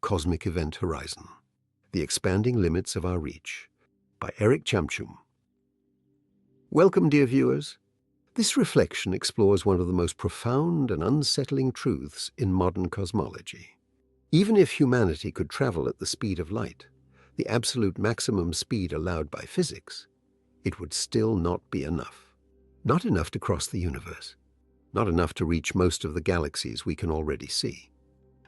Cosmic Event Horizon: The Expanding Limits of Our Reach, by Chamchoum. Welcome, dear viewers. This reflection explores one of the most profound and unsettling truths in modern cosmology. Even if humanity could travel at the speed of light, the absolute maximum speed allowed by physics, it would still not be enough. Not enough to cross the universe. Not enough to reach most of the galaxies we can already see.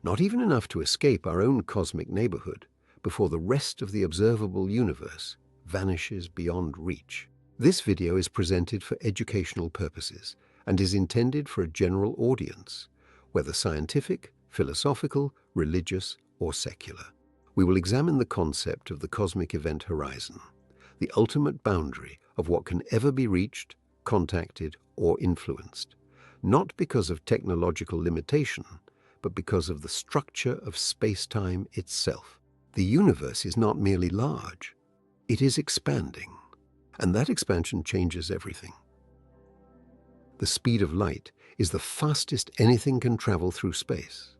Not even enough to escape our own cosmic neighborhood before the rest of the observable universe vanishes beyond reach. This video is presented for educational purposes and is intended for a general audience, whether scientific, philosophical, religious, or secular. We will examine the concept of the cosmic event horizon, the ultimate boundary of what can ever be reached, contacted, or influenced, not because of technological limitation, but because of the structure of space-time itself. The universe is not merely large, it is expanding, and that expansion changes everything. The speed of light is the fastest anything can travel through space.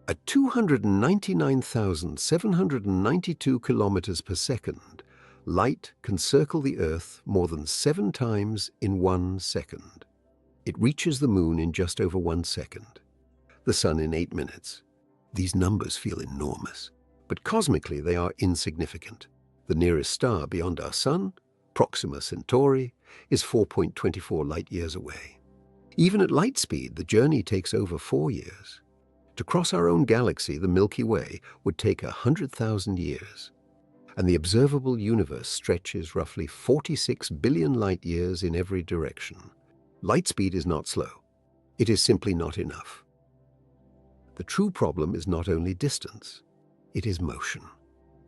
At 299,792 kilometers per second, light can circle the Earth more than 7 times in 1 second. It reaches the moon in just over 1 second, the sun in 8 minutes. These numbers feel enormous, but cosmically they are insignificant. The nearest star beyond our sun, Proxima Centauri, is 4.24 light-years away. Even at light speed, the journey takes over 4 years. To cross our own galaxy, the Milky Way, would take 100,000 years. And the observable universe stretches roughly 46 billion light-years in every direction. Light speed is not slow. It is simply not enough. The true problem is not only distance, it is motion.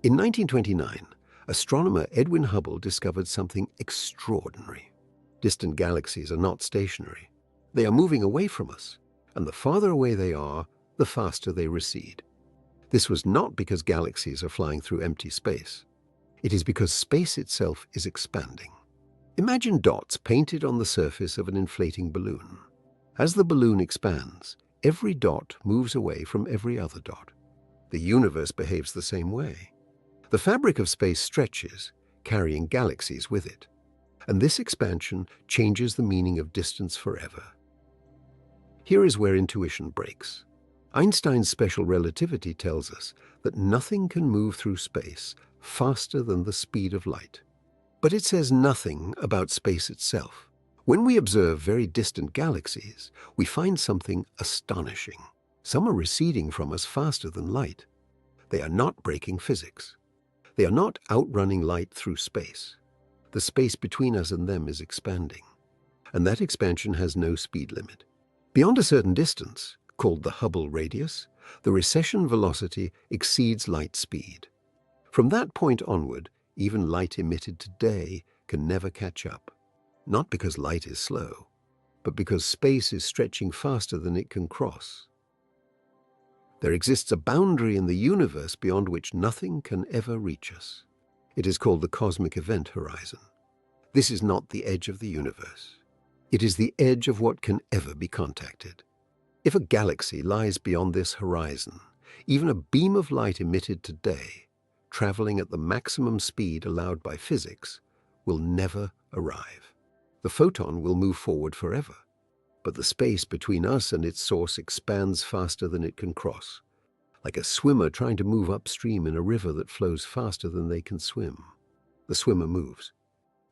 In 1929, astronomer Edwin Hubble discovered something extraordinary. Distant galaxies are not stationary. They are moving away from us, and the farther away they are, the faster they recede. This was not because galaxies are flying through empty space. It is because space itself is expanding. Imagine dots painted on the surface of an inflating balloon. As the balloon expands, every dot moves away from every other dot. The universe behaves the same way. The fabric of space stretches, carrying galaxies with it. And this expansion changes the meaning of distance forever. Here is where intuition breaks. Einstein's special relativity tells us that nothing can move through space faster than the speed of light. But it says nothing about space itself. When we observe very distant galaxies, we find something astonishing. Some are receding from us faster than light. They are not breaking physics. They are not outrunning light through space. The space between us and them is expanding, and that expansion has no speed limit. Beyond a certain distance, called the Hubble radius, the recession velocity exceeds light speed. From that point onward, even light emitted today can never catch up. Not because light is slow, but because space is stretching faster than it can cross. There exists a boundary in the universe beyond which nothing can ever reach us. It is called the cosmic event horizon. This is not the edge of the universe. It is the edge of what can ever be contacted. If a galaxy lies beyond this horizon, even a beam of light emitted today, traveling at the maximum speed allowed by physics, will never arrive. The photon will move forward forever, but the space between us and its source expands faster than it can cross, like a swimmer trying to move upstream in a river that flows faster than they can swim. The swimmer moves,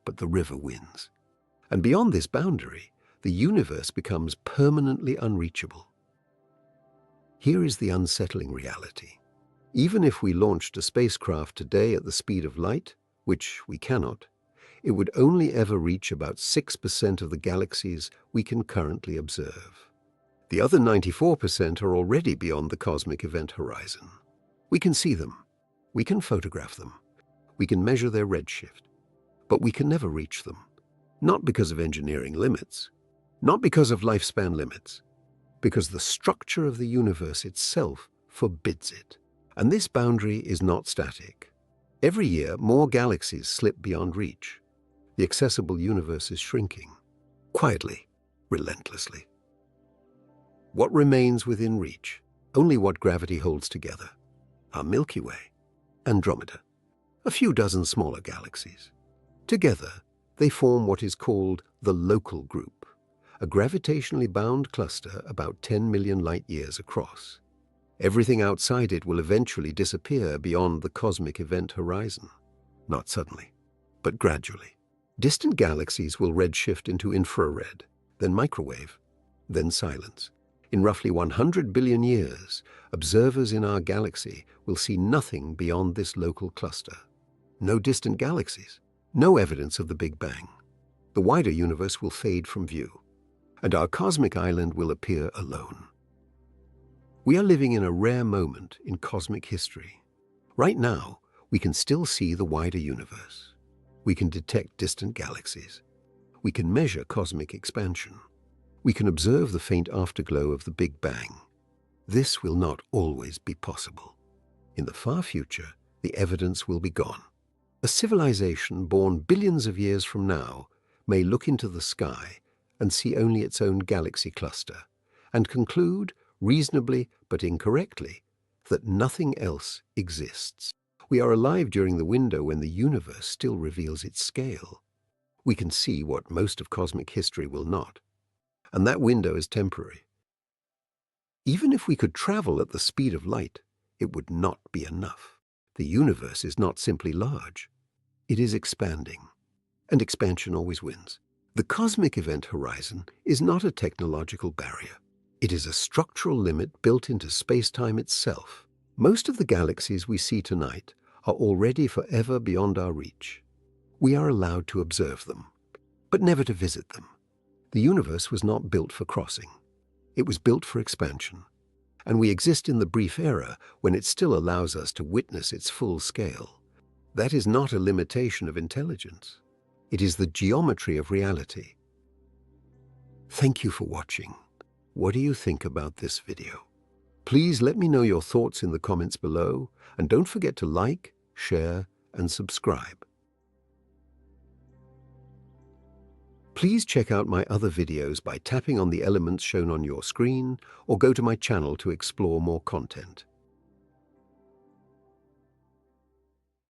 but the river wins. And beyond this boundary, the universe becomes permanently unreachable. Here is the unsettling reality. Even if we launched a spacecraft today at the speed of light, which we cannot, it would only ever reach about 6% of the galaxies we can currently observe. The other 94% are already beyond the cosmic event horizon. We can see them, we can photograph them, we can measure their redshift, but we can never reach them. Not because of engineering limits, not because of lifespan limits, because the structure of the universe itself forbids it. And this boundary is not static. Every year, more galaxies slip beyond reach. The accessible universe is shrinking, quietly, relentlessly. What remains within reach? Only what gravity holds together. our Milky Way, Andromeda, a few dozen smaller galaxies. Together, they form what is called the local group, a gravitationally bound cluster about 10 million light-years across. Everything outside it will eventually disappear beyond the cosmic event horizon. Not suddenly, but gradually. Distant galaxies will redshift into infrared, then microwave, then silence. In roughly 100 billion years, observers in our galaxy will see nothing beyond this local cluster. No distant galaxies, no evidence of the Big Bang. The wider universe will fade from view, and our cosmic island will appear alone. We are living in a rare moment in cosmic history. Right now, we can still see the wider universe. We can detect distant galaxies. We can measure cosmic expansion. We can observe the faint afterglow of the Big Bang. This will not always be possible. In the far future, the evidence will be gone. A civilization born billions of years from now may look into the sky and see only its own galaxy cluster and conclude, reasonably but incorrectly, that nothing else exists. We are alive during the window when the universe still reveals its scale. We can see what most of cosmic history will not, and that window is temporary. Even if we could travel at the speed of light, it would not be enough. The universe is not simply large. It is expanding, and expansion always wins. The cosmic event horizon is not a technological barrier. It is a structural limit built into space-time itself. Most of the galaxies we see tonight are already forever beyond our reach. We are allowed to observe them, but never to visit them. The universe was not built for crossing. It was built for expansion, and we exist in the brief era when it still allows us to witness its full scale. That is not a limitation of intelligence. It is the geometry of reality. Thank you for watching. What do you think about this video? Please let me know your thoughts in the comments below, and don't forget to like, share, and subscribe. Please check out my other videos by tapping on the elements shown on your screen, or go to my channel to explore more content.